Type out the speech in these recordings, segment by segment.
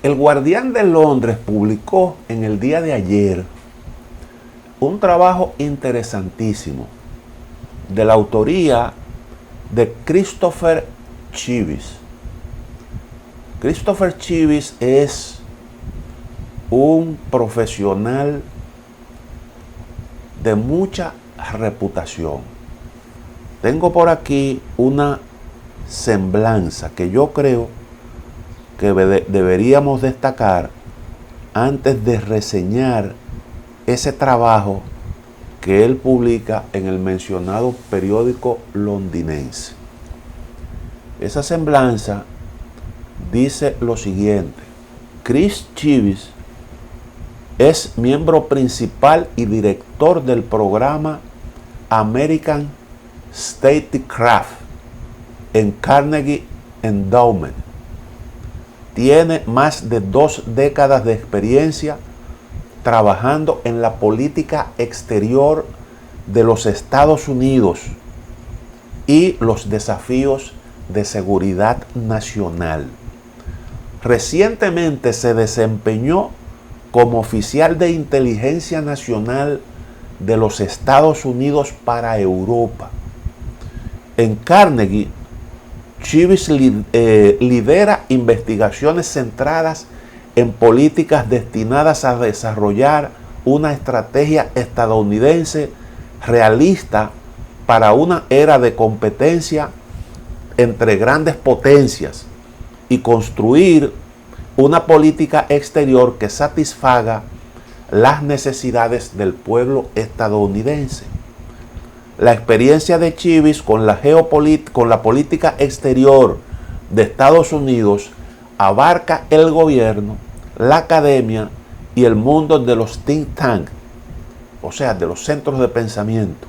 El Guardián de Londres publicó en el día de ayer un trabajo interesantísimo de la autoría de Christopher Chivis. Christopher Chivis es un profesional de mucha reputación. Tengo por aquí una semblanza que yo creo que deberíamos destacar antes de reseñar ese trabajo que él publica en el mencionado periódico londinense. Esa semblanza dice lo siguiente: Chris Chivis es miembro principal y director del programa American Statecraft en Carnegie Endowment. Tiene más de 2 décadas de experiencia trabajando en la política exterior de los Estados Unidos y los desafíos de seguridad nacional. Recientemente se desempeñó como oficial de inteligencia nacional de los Estados Unidos para Europa. En Carnegie, Chivis lidera investigaciones centradas en políticas destinadas a desarrollar una estrategia estadounidense realista para una era de competencia entre grandes potencias y construir una política exterior que satisfaga las necesidades del pueblo estadounidense. La experiencia de Chivis con la política exterior de Estados Unidos abarca el gobierno, la academia y el mundo de los think tanks, o sea, de los centros de pensamiento.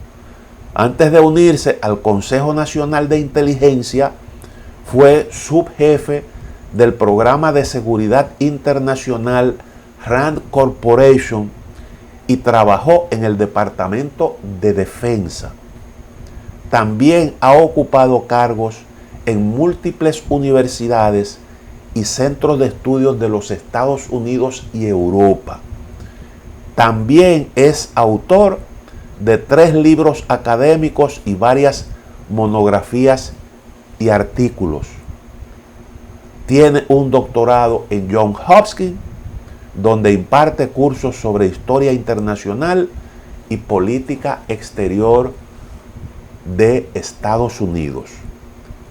Antes de unirse al Consejo Nacional de Inteligencia, fue subjefe del Programa de Seguridad Internacional RAND Corporation y trabajó en el Departamento de Defensa. También ha ocupado cargos en múltiples universidades y centros de estudios de los Estados Unidos y Europa. También es autor de 3 libros académicos y varias monografías y artículos. Tiene un doctorado en Johns Hopkins, donde imparte cursos sobre historia internacional y política exterior de Estados Unidos.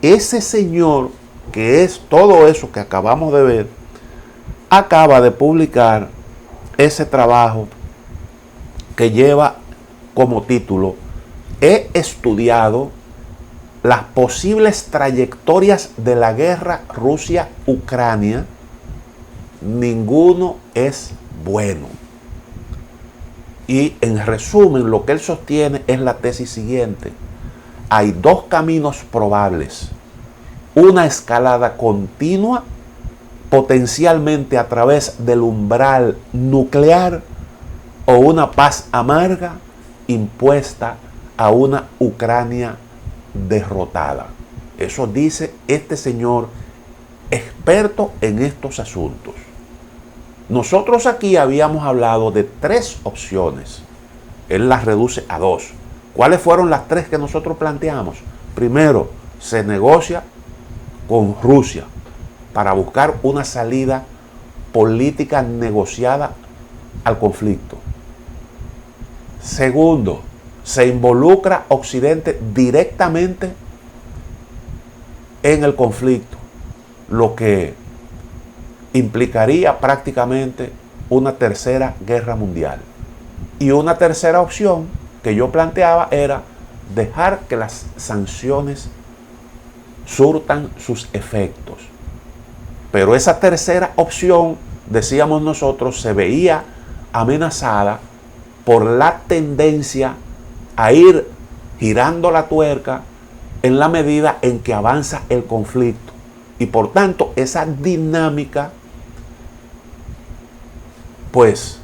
Ese señor, que es todo eso que acabamos de ver, acaba de publicar ese trabajo que lleva como título: he estudiado las posibles trayectorias de la guerra Rusia-Ucrania, ninguno es bueno. Y en resumen, lo que él sostiene es la tesis siguiente: hay 2 caminos probables: una escalada continua, potencialmente a través del umbral nuclear, o una paz amarga impuesta a una Ucrania derrotada. Eso dice este señor, experto en estos asuntos. Nosotros aquí habíamos hablado de 3 opciones. Él las reduce a 2. ¿Cuáles fueron las 3 que nosotros planteamos? Primero, se negocia con Rusia para buscar una salida política negociada al conflicto. Segundo, se involucra Occidente directamente en el conflicto, lo que implicaría prácticamente una tercera guerra mundial. Y una tercera opción que yo planteaba era dejar que las sanciones surtan sus efectos. Pero esa tercera opción, decíamos nosotros, se veía amenazada por la tendencia a ir girando la tuerca en la medida en que avanza el conflicto. Y por tanto, esa dinámica, pues,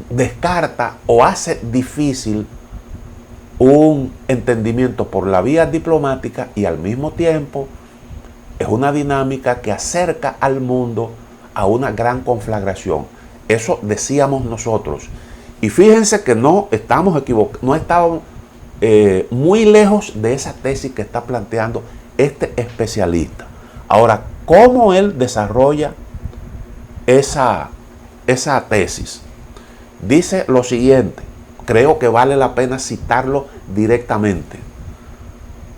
descarta o hace difícil un entendimiento por la vía diplomática y al mismo tiempo es una dinámica que acerca al mundo a una gran conflagración. Eso decíamos nosotros. Y fíjense que no estamos equivocados, no estamos muy lejos de esa tesis que está planteando este especialista. Ahora, ¿cómo él desarrolla esa tesis? Dice lo siguiente, creo que vale la pena citarlo directamente.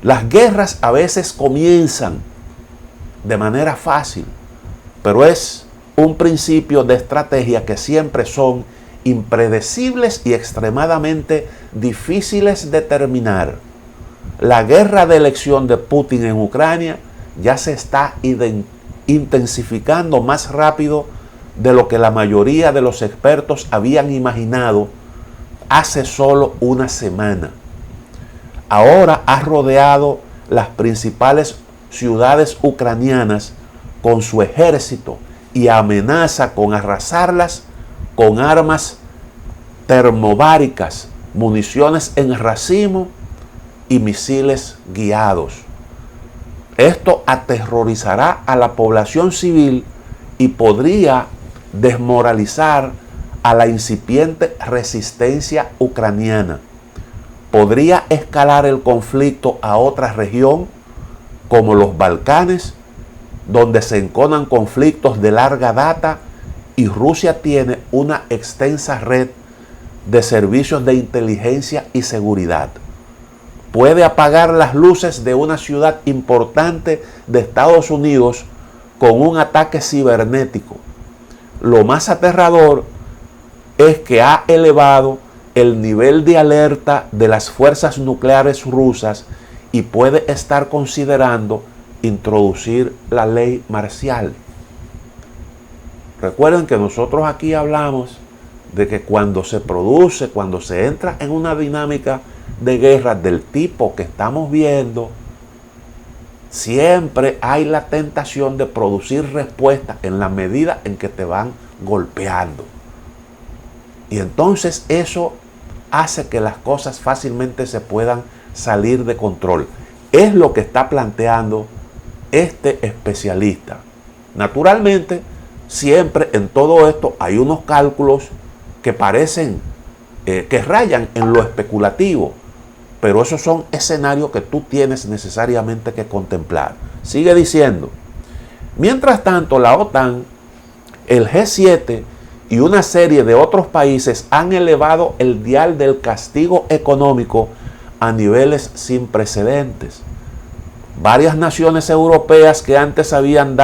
Las guerras a veces comienzan de manera fácil, pero es un principio de estrategia que siempre son impredecibles y extremadamente difíciles de terminar. La guerra de elección de Putin en Ucrania ya se está intensificando más rápido de lo que la mayoría de los expertos habían imaginado hace solo una semana. Ahora ha rodeado las principales ciudades ucranianas con su ejército y amenaza con arrasarlas con armas termobáricas, municiones en racimo y misiles guiados. Esto aterrorizará a la población civil y podría desmoralizar a la incipiente resistencia ucraniana. Podría escalar el conflicto a otra región, como los Balcanes, donde se enconan conflictos de larga data y Rusia tiene una extensa red de servicios de inteligencia y seguridad. Puede apagar las luces de una ciudad importante de Estados Unidos con un ataque cibernético. Lo más aterrador es que ha elevado el nivel de alerta de las fuerzas nucleares rusas y puede estar considerando introducir la ley marcial. Recuerden que nosotros aquí hablamos de que cuando se entra en una dinámica de guerra del tipo que estamos viendo, siempre hay la tentación de producir respuestas en la medida en que te van golpeando. Y entonces eso hace que las cosas fácilmente se puedan salir de control. Es lo que está planteando este especialista. Naturalmente, siempre en todo esto hay unos cálculos que parecen, que rayan en lo especulativo, pero esos son escenarios que tú tienes necesariamente que contemplar. Sigue diciendo, mientras tanto la OTAN, el G7 y una serie de otros países han elevado el dial del castigo económico a niveles sin precedentes. Varias naciones europeas que antes habían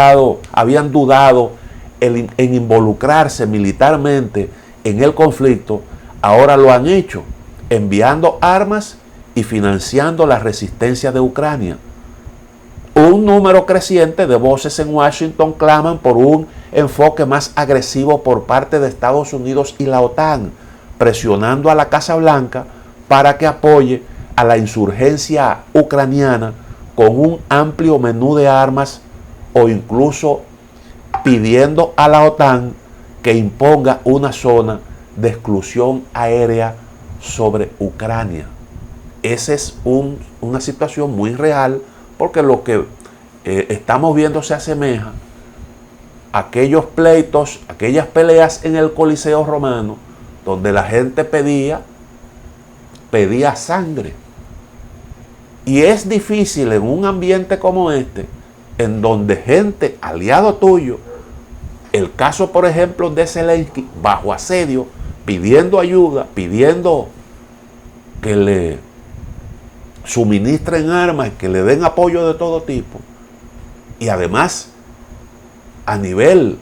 dudado en involucrarse militarmente en el conflicto, ahora lo han hecho, enviando armas y financiando la resistencia de Ucrania. Un número creciente de voces en Washington claman por un enfoque más agresivo por parte de Estados Unidos y la OTAN, presionando a la Casa Blanca para que apoye a la insurgencia ucraniana con un amplio menú de armas o incluso pidiendo a la OTAN que imponga una zona de exclusión aérea sobre Ucrania. Esa es una situación muy real, porque lo que estamos viendo se asemeja a aquellos pleitos, aquellas peleas en el Coliseo Romano, donde la gente pedía sangre. Y es difícil en un ambiente como este, en donde gente, aliado tuyo, el caso por ejemplo de Zelensky, bajo asedio, pidiendo ayuda, pidiendo que le suministren armas, que le den apoyo de todo tipo, y además a nivel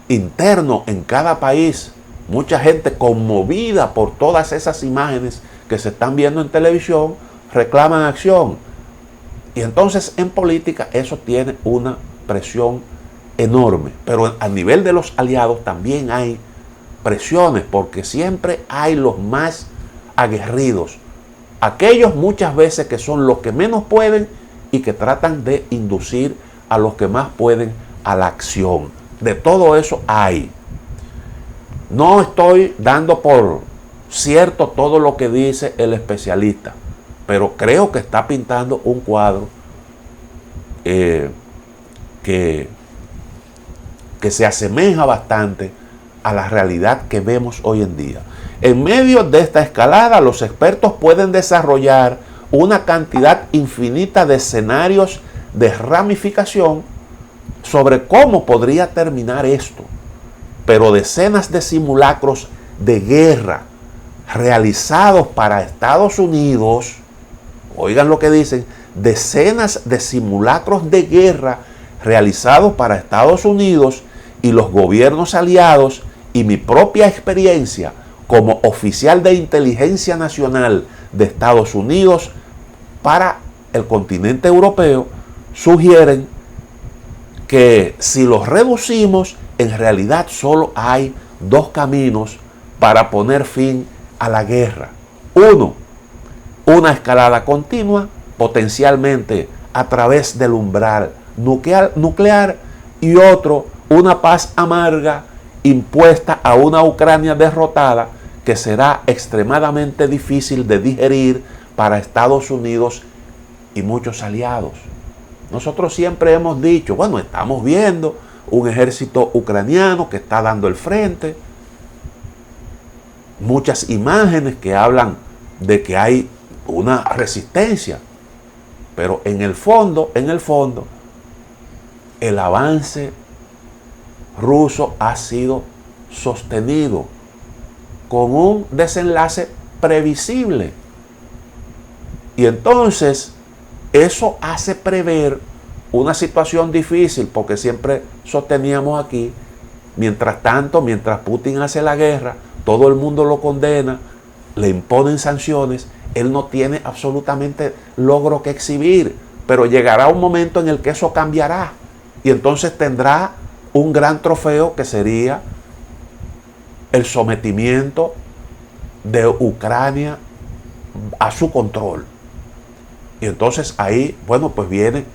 interno en cada país, mucha gente conmovida por todas esas imágenes que se están viendo en televisión, reclaman acción. Y entonces en política eso tiene una presión enorme, pero a nivel de los aliados también hay presiones, porque siempre hay los más aguerridos, aquellos muchas veces que son los que menos pueden y que tratan de inducir a los que más pueden a la acción. De todo eso hay. No estoy dando por cierto todo lo que dice el especialista, pero creo que está pintando un cuadro que se asemeja bastante a la realidad que vemos hoy en día. En medio de esta escalada, los expertos pueden desarrollar una cantidad infinita de escenarios de ramificación sobre cómo podría terminar esto. Pero decenas de simulacros de guerra realizados para Estados Unidos, oigan lo que dicen, decenas de simulacros de guerra realizados para Estados Unidos y los gobiernos aliados, y mi propia experiencia como oficial de inteligencia nacional de Estados Unidos para el continente europeo, sugieren que si los reducimos, en realidad solo hay dos caminos para poner fin a la guerra. Uno, una escalada continua, potencialmente a través del umbral nuclear, y otro, una paz amarga impuesta a una Ucrania derrotada que será extremadamente difícil de digerir para Estados Unidos y muchos aliados. Nosotros siempre hemos dicho, bueno, estamos viendo un ejército ucraniano que está dando el frente, muchas imágenes que hablan de que hay una resistencia, pero en el fondo, el avance ruso ha sido sostenido con un desenlace previsible. Y entonces eso hace prever una situación difícil, porque siempre sosteníamos aquí, mientras tanto, mientras Putin hace la guerra, todo el mundo lo condena, le imponen sanciones, él no tiene absolutamente logro que exhibir, pero llegará un momento en el que eso cambiará, y entonces tendrá un gran trofeo que sería el sometimiento de Ucrania a su control. Y entonces ahí, bueno, pues viene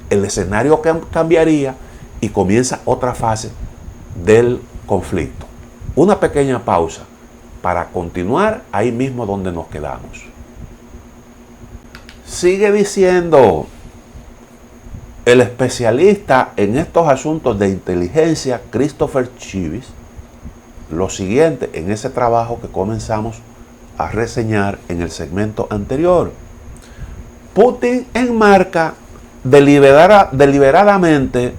el escenario que cambiaría y comienza otra fase del conflicto. Una pequeña pausa para continuar ahí mismo donde nos quedamos. Sigue diciendo el especialista en estos asuntos de inteligencia, Christopher Chivis, lo siguiente en ese trabajo que comenzamos a reseñar en el segmento anterior. Putin enmarca deliberadamente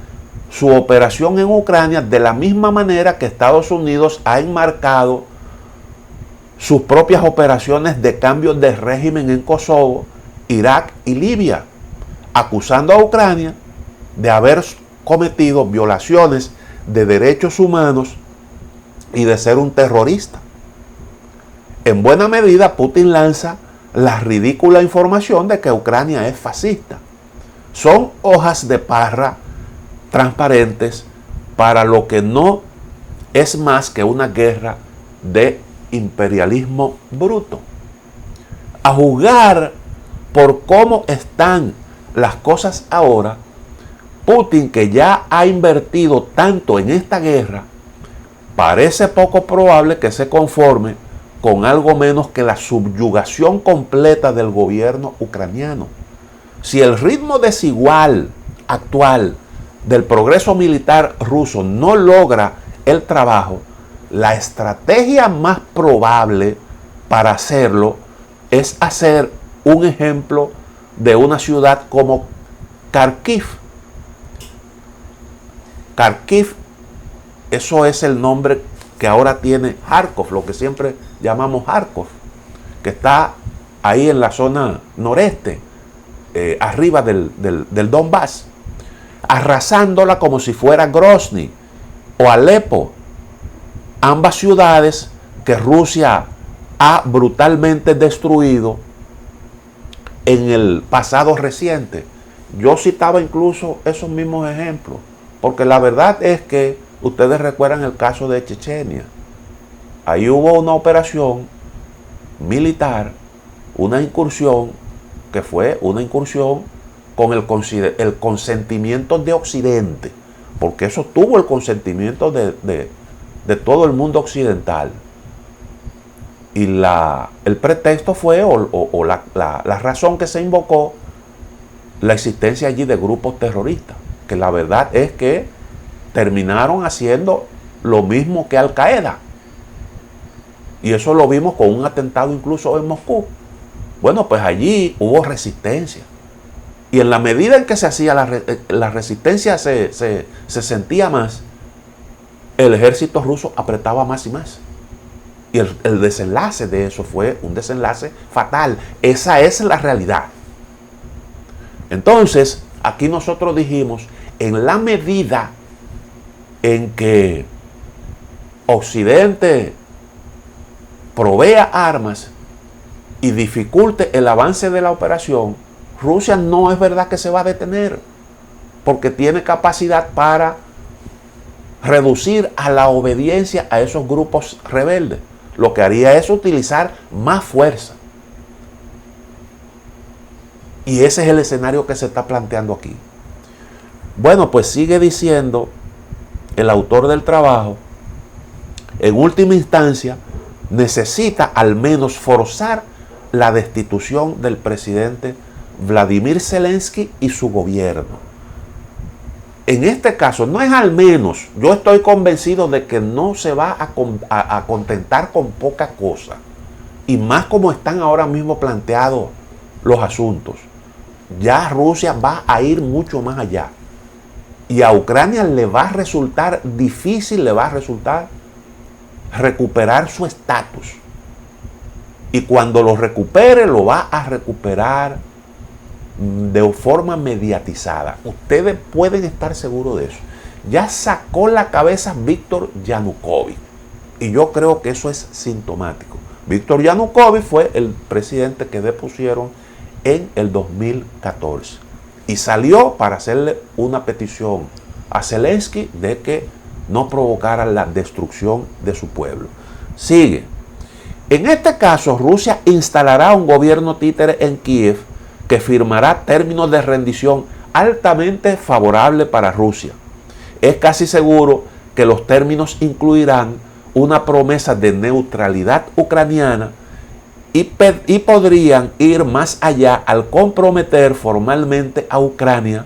su operación en Ucrania de la misma manera que Estados Unidos ha enmarcado sus propias operaciones de cambio de régimen en Kosovo, Irak y Libia, acusando a Ucrania de haber cometido violaciones de derechos humanos y de ser un terrorista. En buena medida, Putin lanza la ridícula información de que Ucrania es fascista. Son hojas de parra transparentes para lo que no es más que una guerra de imperialismo bruto. A juzgar por cómo están las cosas ahora, Putin, que ya ha invertido tanto en esta guerra, parece poco probable que se conforme con algo menos que la subyugación completa del gobierno ucraniano. Si el ritmo desigual actual del progreso militar ruso no logra el trabajo, la estrategia más probable para hacerlo es hacer un ejemplo de una ciudad como Kharkiv. Kharkiv, eso es el nombre que ahora tiene Kharkov, lo que siempre llamamos Kharkov, que está ahí en la zona noreste, arriba del Donbass, arrasándola como si fuera Grozny o Alepo, ambas ciudades que Rusia ha brutalmente destruido en el pasado reciente. Yo citaba incluso esos mismos ejemplos, porque la verdad es que ustedes recuerdan el caso de Chechenia. Ahí hubo una operación militar, una incursión, que fue una incursión con el consentimiento de Occidente, porque eso tuvo el consentimiento de todo el mundo occidental. Y el pretexto fue, la razón que se invocó, la existencia allí de grupos terroristas. que la verdad es que terminaron haciendo lo mismo que Al Qaeda. Y eso lo vimos con un atentado incluso en Moscú. Bueno, pues allí hubo resistencia. Y en la medida en que se hacía la resistencia se sentía más, el ejército ruso apretaba más y más. Y el desenlace de eso fue un desenlace fatal. Esa es la realidad. Entonces, aquí nosotros dijimos, en la medida en que Occidente provea armas y dificulte el avance de la operación, Rusia no es verdad que se va a detener, porque tiene capacidad para reducir a la obediencia a esos grupos rebeldes. Lo que haría es utilizar más fuerza. Y ese es el escenario que se está planteando aquí. Bueno, pues sigue diciendo el autor del trabajo, en última instancia, necesita al menos forzar la destitución del presidente Vladimir Zelensky y su gobierno. En este caso, no es al menos, yo estoy convencido de que no se va a contentar con poca cosa. Y más como están ahora mismo planteados los asuntos. Ya Rusia va a ir mucho más allá. Y a Ucrania le va a resultar difícil, le va a resultar recuperar su estatus. Y cuando lo recupere, lo va a recuperar de forma mediatizada. Ustedes pueden estar seguros de eso. Ya sacó la cabeza Víctor Yanukovych. Y yo creo que eso es sintomático. Víctor Yanukovych fue el presidente que depusieron en el 2014. Y salió para hacerle una petición a Zelensky de que no provocara la destrucción de su pueblo. Sigue. En este caso, Rusia instalará un gobierno títere en Kiev que firmará términos de rendición altamente favorables para Rusia. Es casi seguro que los términos incluirán una promesa de neutralidad ucraniana y podrían ir más allá al comprometer formalmente a Ucrania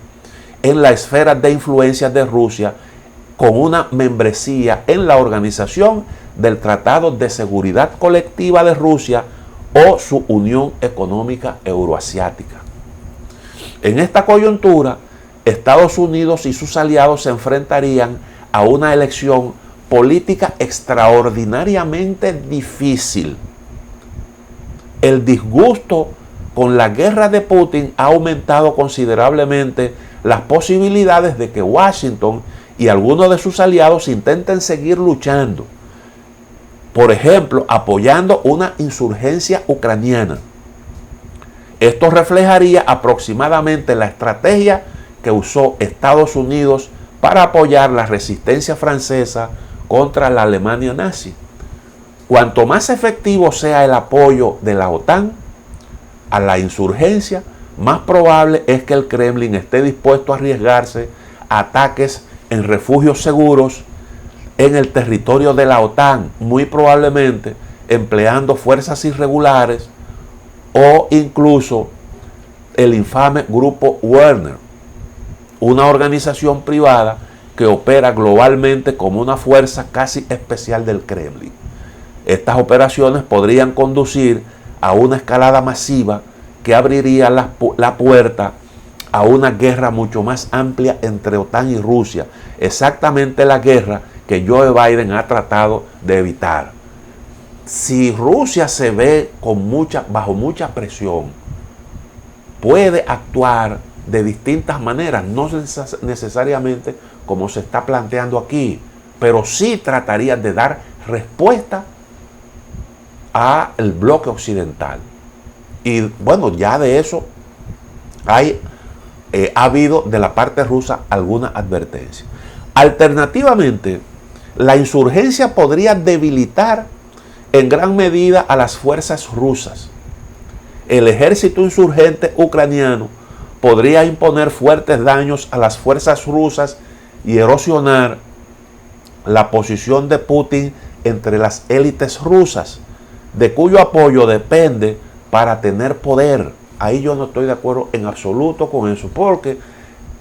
en la esfera de influencia de Rusia con una membresía en la Organización del Tratado de Seguridad Colectiva de Rusia o su Unión Económica Euroasiática. En esta coyuntura, Estados Unidos y sus aliados se enfrentarían a una elección política extraordinariamente difícil. El disgusto con la guerra de Putin ha aumentado considerablemente las posibilidades de que Washington y algunos de sus aliados intenten seguir luchando. Por ejemplo, apoyando una insurgencia ucraniana. Esto reflejaría aproximadamente la estrategia que usó Estados Unidos para apoyar la resistencia francesa contra la Alemania nazi. Cuanto más efectivo sea el apoyo de la OTAN a la insurgencia, más probable es que el Kremlin esté dispuesto a arriesgarse a ataques en refugios seguros en el territorio de la OTAN, muy probablemente empleando fuerzas irregulares o incluso el infame grupo Wagner, una organización privada que opera globalmente como una fuerza casi especial del Kremlin. Estas operaciones podrían conducir a una escalada masiva que abriría la puerta a una guerra mucho más amplia entre OTAN y Rusia, exactamente la guerra que Joe Biden ha tratado de evitar. Si Rusia se ve bajo mucha presión, puede actuar de distintas maneras, no necesariamente como se está planteando aquí, pero sí trataría de dar respuesta al bloque occidental. Y bueno, ya de eso ha habido de la parte rusa alguna advertencia. Alternativamente, la insurgencia podría debilitar en gran medida a las fuerzas rusas. El ejército insurgente ucraniano podría imponer fuertes daños a las fuerzas rusas y erosionar la posición de Putin entre las élites rusas, de cuyo apoyo depende para tener poder. Ahí yo no estoy de acuerdo en absoluto con eso, porque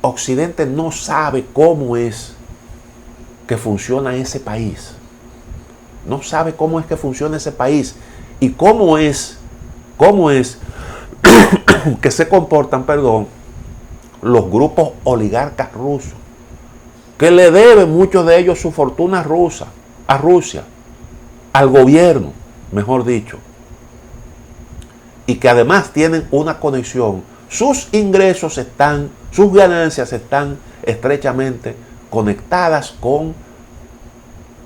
Occidente no sabe cómo es que funciona ese país. No sabe cómo es que funciona ese país y cómo es que se comportan, los grupos oligarcas rusos, que le deben muchos de ellos su fortuna rusa, a Rusia, al gobierno, mejor dicho, y que además tienen una conexión. Sus ingresos sus ganancias están estrechamente conectadas con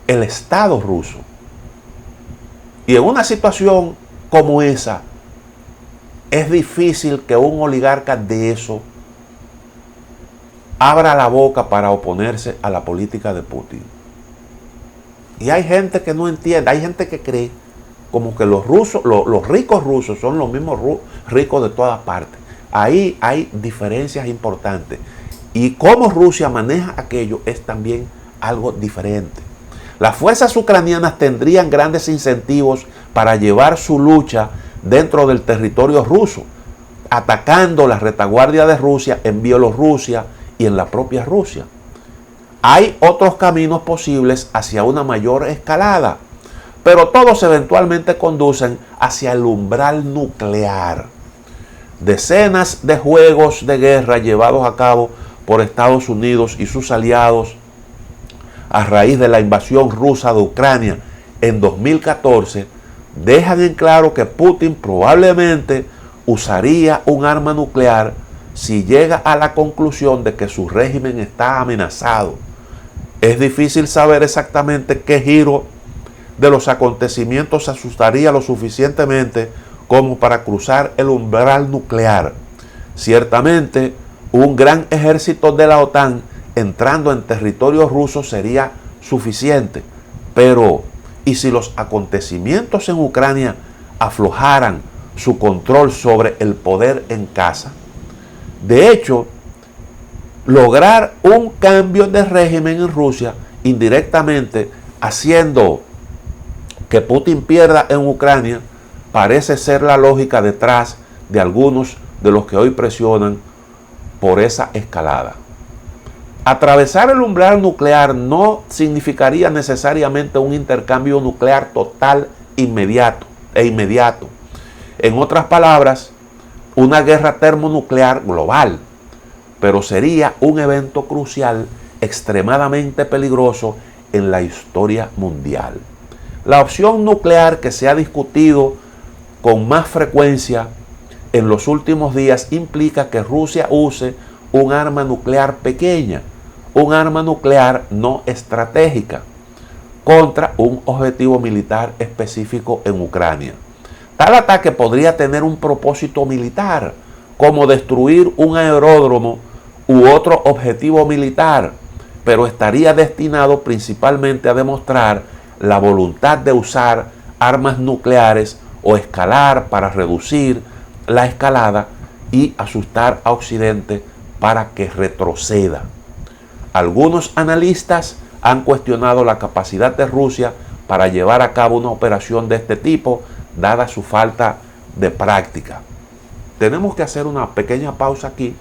el Estado ruso. Y en una situación como esa, es difícil que un oligarca de eso abra la boca para oponerse a la política de Putin. Y hay gente que no entiende, hay gente que cree como que los ricos rusos son los mismos ricos de todas partes. Ahí hay diferencias importantes. Y cómo Rusia maneja aquello es también algo diferente. Las fuerzas ucranianas tendrían grandes incentivos para llevar su lucha dentro del territorio ruso, atacando la retaguardia de Rusia en Bielorrusia y en la propia Rusia. Hay otros caminos posibles hacia una mayor escalada, pero todos eventualmente conducen hacia el umbral nuclear. Decenas de juegos de guerra llevados a cabo por Estados Unidos y sus aliados a raíz de la invasión rusa de Ucrania en 2014 dejan en claro que Putin probablemente usaría un arma nuclear si llega a la conclusión de que su régimen está amenazado. Es difícil saber exactamente qué giro de los acontecimientos se asustaría lo suficientemente como para cruzar el umbral nuclear. Ciertamente, un gran ejército de la OTAN entrando en territorio ruso sería suficiente, pero ¿y si los acontecimientos en Ucrania aflojaran su control sobre el poder en casa? De hecho, lograr un cambio de régimen en Rusia, indirectamente haciendo que Putin pierda en Ucrania, parece ser la lógica detrás de algunos de los que hoy presionan por esa escalada. Atravesar el umbral nuclear no significaría necesariamente un intercambio nuclear total inmediato. En otras palabras, una guerra termonuclear global, pero sería un evento crucial extremadamente peligroso en la historia mundial. La opción nuclear que se ha discutido con más frecuencia en los últimos días implica que Rusia use un arma nuclear pequeña, un arma nuclear no estratégica, contra un objetivo militar específico en Ucrania. Tal ataque podría tener un propósito militar, como destruir un aeródromo u otro objetivo militar, pero estaría destinado principalmente a demostrar la voluntad de usar armas nucleares o escalar para reducir la escalada y asustar a Occidente para que retroceda. Algunos analistas han cuestionado la capacidad de Rusia para llevar a cabo una operación de este tipo, dada su falta de práctica. Tenemos que hacer una pequeña pausa aquí,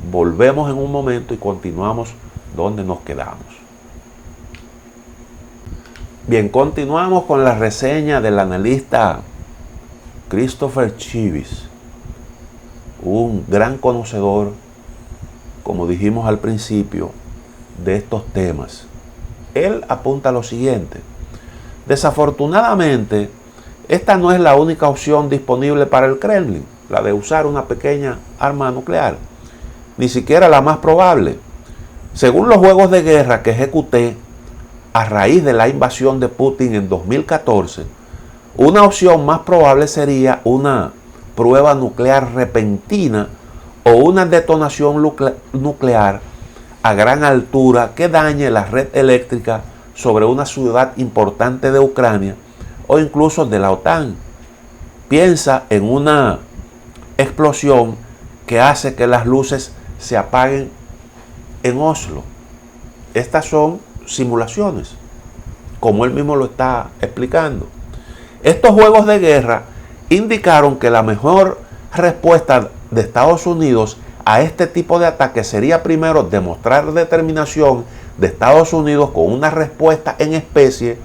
volvemos en un momento y continuamos donde nos quedamos. Bien, continuamos con la reseña del analista Christopher Chivis, un gran conocedor, como dijimos al principio, de estos temas. Él apunta a lo siguiente: desafortunadamente, esta no es la única opción disponible para el Kremlin, la de usar una pequeña arma nuclear, ni siquiera la más probable. Según los juegos de guerra que ejecuté a raíz de la invasión de Putin en 2014, una opción más probable sería una prueba nuclear repentina o una detonación nuclear a gran altura que dañe la red eléctrica sobre una ciudad importante de Ucrania o incluso de la OTAN. Piensa en una explosión que hace que las luces se apaguen en Oslo. Estas son simulaciones, como él mismo lo está explicando. Estos juegos de guerra indicaron que la mejor respuesta de Estados Unidos a este tipo de ataque sería primero demostrar determinación de Estados Unidos con una respuesta en especie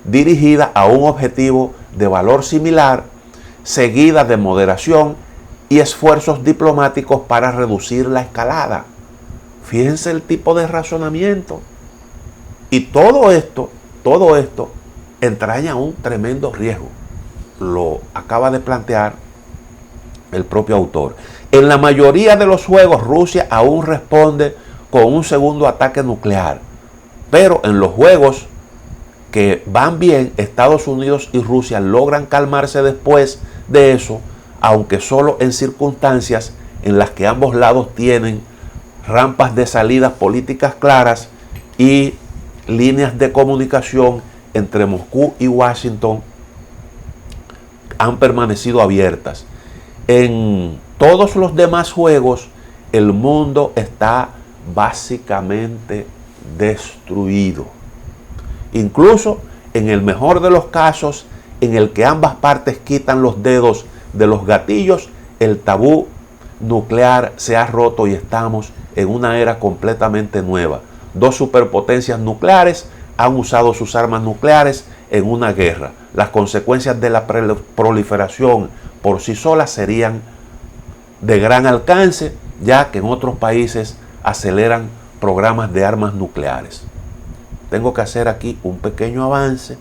dirigida a un objetivo de valor similar, seguida de moderación y esfuerzos diplomáticos para reducir la escalada. Fíjense el tipo de razonamiento. Y todo esto entraña un tremendo riesgo. Lo acaba de plantear el propio autor. En la mayoría de los juegos, Rusia aún responde con un segundo ataque nuclear. Pero en los juegos que van bien, Estados Unidos y Rusia logran calmarse después de eso, aunque solo en circunstancias en las que ambos lados tienen rampas de salidas políticas claras y líneas de comunicación entre Moscú y Washington han permanecido abiertas. En todos los demás juegos, el mundo está básicamente destruido. Incluso en el mejor de los casos, en el que ambas partes quitan los dedos de los gatillos, el tabú nuclear se ha roto y estamos en una era completamente nueva. Dos superpotencias nucleares han usado sus armas nucleares en una guerra. Las consecuencias de la proliferación por sí solas serían de gran alcance, ya que en otros países aceleran programas de armas nucleares. Tengo que hacer aquí un pequeño avance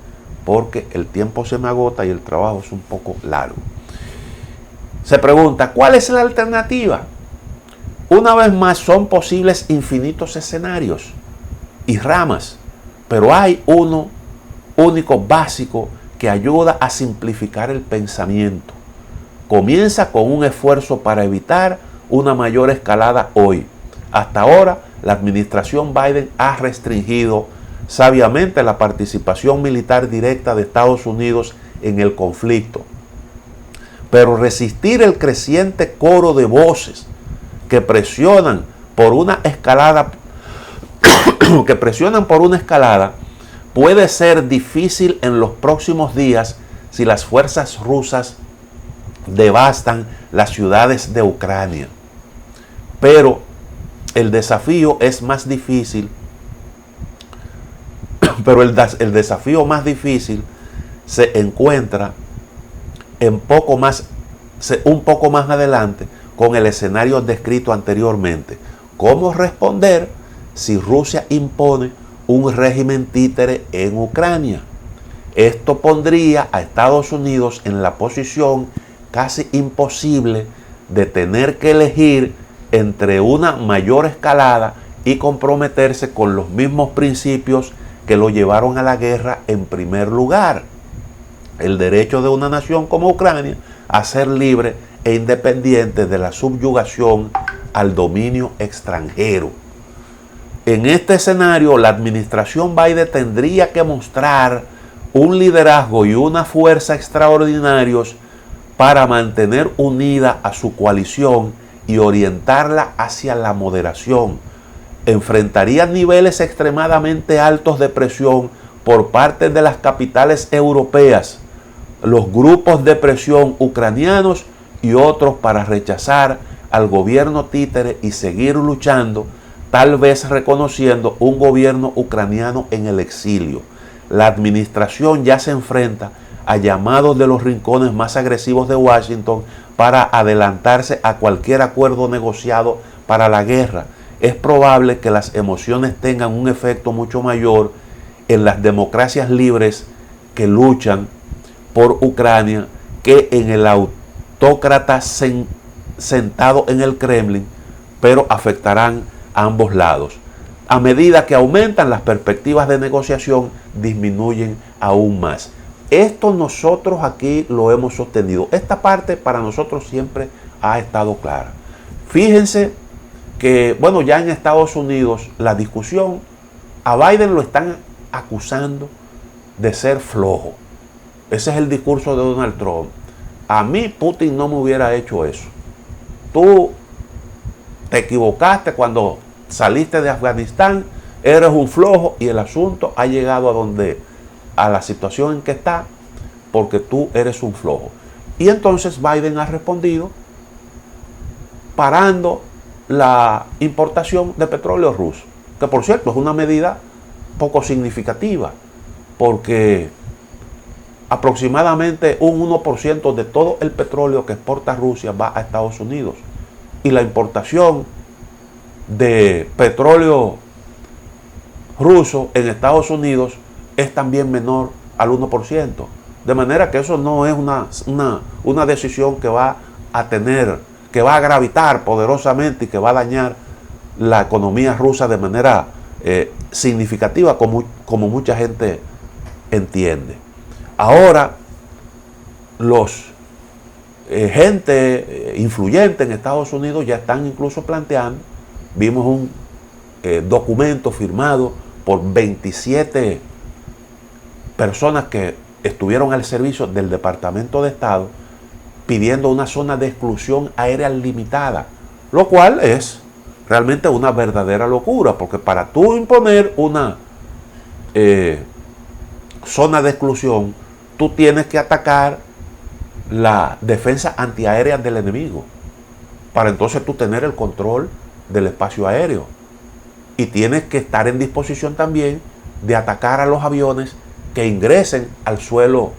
porque el tiempo se me agota y el trabajo es un poco largo. Se pregunta, ¿cuál es la alternativa? Una vez más, son posibles infinitos escenarios y ramas, pero hay uno único básico que ayuda a simplificar el pensamiento. Comienza con un esfuerzo para evitar una mayor escalada hoy. Hasta ahora, la administración Biden ha restringido sabiamente la participación militar directa de Estados Unidos en el conflicto. Pero resistir el creciente coro de voces que presionan por una escalada puede ser difícil en los próximos días si las fuerzas rusas devastan las ciudades de Ucrania. Pero el desafío es más difícil. Pero el desafío más difícil se encuentra un poco más adelante con el escenario descrito anteriormente. ¿Cómo responder si Rusia impone un régimen títere en Ucrania? Esto pondría a Estados Unidos en la posición casi imposible de tener que elegir entre una mayor escalada y comprometerse con los mismos principios que lo llevaron a la guerra en primer lugar: el derecho de una nación como Ucrania a ser libre e independiente de la subyugación al dominio extranjero. En este escenario, la administración Biden tendría que mostrar un liderazgo y una fuerza extraordinarios para mantener unida a su coalición y orientarla hacia la moderación. Enfrentaría niveles extremadamente altos de presión por parte de las capitales europeas, los grupos de presión ucranianos y otros para rechazar al gobierno títere y seguir luchando, tal vez reconociendo un gobierno ucraniano en el exilio. La administración ya se enfrenta a llamados de los rincones más agresivos de Washington para adelantarse a cualquier acuerdo negociado para la guerra. Es probable que las emociones tengan un efecto mucho mayor en las democracias libres que luchan por Ucrania que en el autócrata sentado en el Kremlin, pero afectarán a ambos lados. A medida que aumentan las perspectivas de negociación, disminuyen aún más. Esto nosotros aquí lo hemos sostenido. Esta parte para nosotros siempre ha estado clara. Fíjense que, bueno, ya en Estados Unidos la discusión, a Biden lo están acusando de ser flojo. Ese es el discurso de Donald Trump. A mí Putin no me hubiera hecho eso. Tú te equivocaste cuando saliste de Afganistán, eres un flojo y el asunto ha llegado a la situación en que está porque tú eres un flojo. Y entonces Biden ha respondido parando la importación de petróleo ruso, que por cierto es una medida poco significativa, porque aproximadamente un 1% de todo el petróleo que exporta Rusia va a Estados Unidos, y la importación de petróleo ruso en Estados Unidos es también menor al 1%. De manera que eso no es una decisión que va a tener, que va a gravitar poderosamente y que va a dañar la economía rusa de manera significativa, como mucha gente entiende. Ahora, los gente influyente en Estados Unidos ya están incluso planteando, vimos un documento firmado por 27 personas que estuvieron al servicio del Departamento de Estado, pidiendo una zona de exclusión aérea limitada, lo cual es realmente una verdadera locura, porque para tú imponer una zona de exclusión, tú tienes que atacar la defensa antiaérea del enemigo, para entonces tú tener el control del espacio aéreo, y tienes que estar en disposición también de atacar a los aviones que ingresen al suelo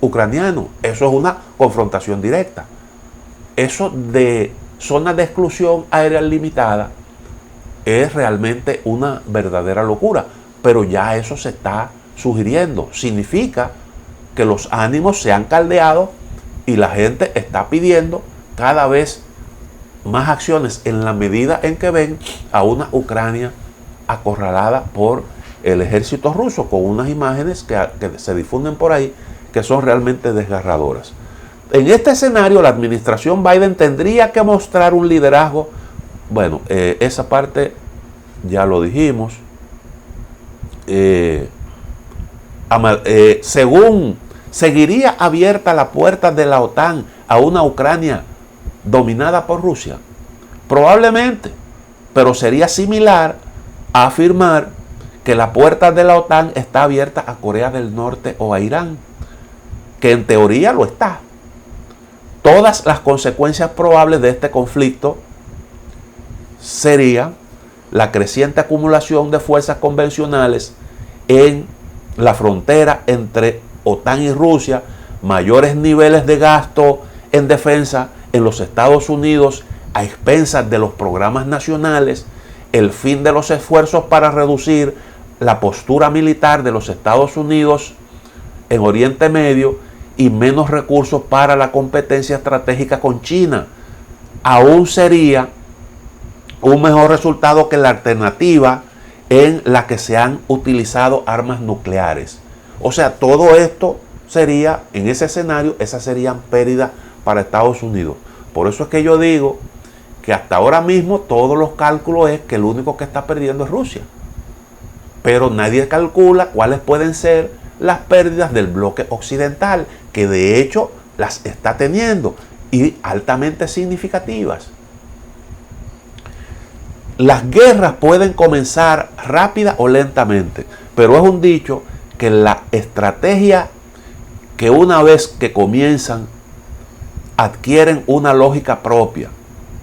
ucraniano. Eso es una confrontación directa. Eso de zona de exclusión aérea limitada es realmente una verdadera locura, pero ya eso se está sugiriendo. Significa que los ánimos se han caldeado y la gente está pidiendo cada vez más acciones en la medida en que ven a una Ucrania acorralada por el ejército ruso, con unas imágenes que se difunden por ahí que son realmente desgarradoras. En este escenario, la administración Biden tendría que mostrar un liderazgo. Bueno, esa parte ya lo dijimos. Según seguiría abierta la puerta de la OTAN a una Ucrania dominada por Rusia, probablemente, pero sería similar a afirmar que la puerta de la OTAN está abierta a Corea del Norte o a Irán, que en teoría lo está. Todas las consecuencias probables de este conflicto serían la creciente acumulación de fuerzas convencionales en la frontera entre OTAN y Rusia, mayores niveles de gasto en defensa en los Estados Unidos a expensas de los programas nacionales, el fin de los esfuerzos para reducir la postura militar de los Estados Unidos en Oriente Medio y menos recursos para la competencia estratégica con China. Aún sería un mejor resultado que la alternativa en la que se han utilizado armas nucleares. O sea, todo esto sería, en ese escenario, esas serían pérdidas para Estados Unidos. Por eso es que yo digo que hasta ahora mismo todos los cálculos es que el único que está perdiendo es Rusia. Pero nadie calcula cuáles pueden ser las pérdidas del bloque occidental, que de hecho las está teniendo y altamente significativas. Las guerras pueden comenzar rápida o lentamente, pero es un dicho que la estrategia que una vez que comienzan adquieren una lógica propia.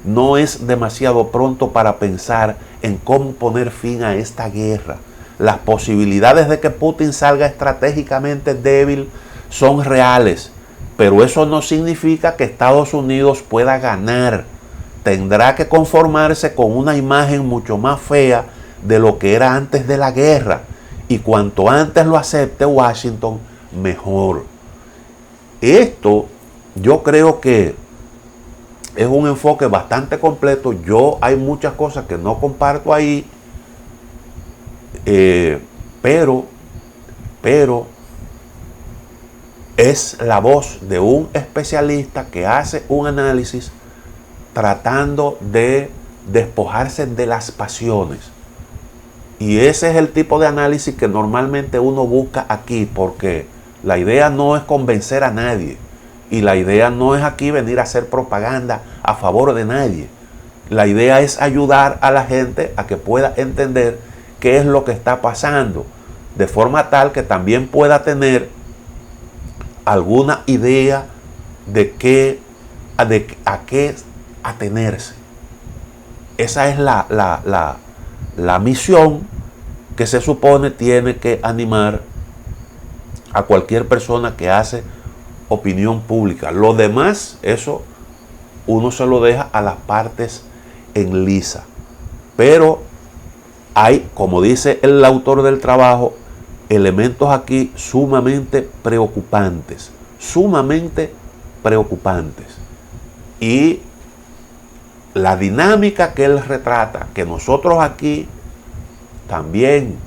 No es demasiado pronto para pensar en cómo poner fin a esta guerra. Las posibilidades de que Putin salga estratégicamente débil son reales, pero eso no significa que Estados Unidos pueda ganar. Tendrá que conformarse con una imagen mucho más fea de lo que era antes de la guerra, y cuanto antes lo acepte Washington, mejor. Esto yo creo que es un enfoque bastante completo. Hay muchas cosas que no comparto ahí, pero es la voz de un especialista que hace un análisis tratando de despojarse de las pasiones. Y ese es el tipo de análisis que normalmente uno busca aquí, porque la idea no es convencer a nadie. Y la idea no es aquí venir a hacer propaganda a favor de nadie. La idea es ayudar a la gente a que pueda entender qué es lo que está pasando, de forma tal que también pueda tener alguna idea de a qué atenerse. Esa es la misión que se supone tiene que animar a cualquier persona que hace opinión pública. Lo demás, eso uno se lo deja a las partes en lisa. Pero hay, como dice el autor del trabajo, elementos aquí sumamente preocupantes. Sumamente preocupantes. Y la dinámica que él retrata, que nosotros aquí también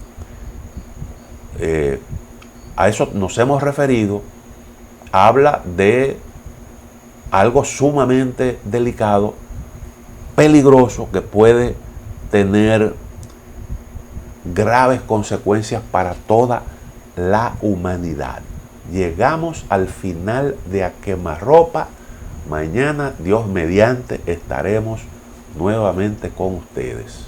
a eso nos hemos referido, habla de algo sumamente delicado, peligroso, que puede tener graves consecuencias para toda la humanidad. Llegamos al final de A Quemarropa. Mañana, Dios mediante, estaremos nuevamente con ustedes.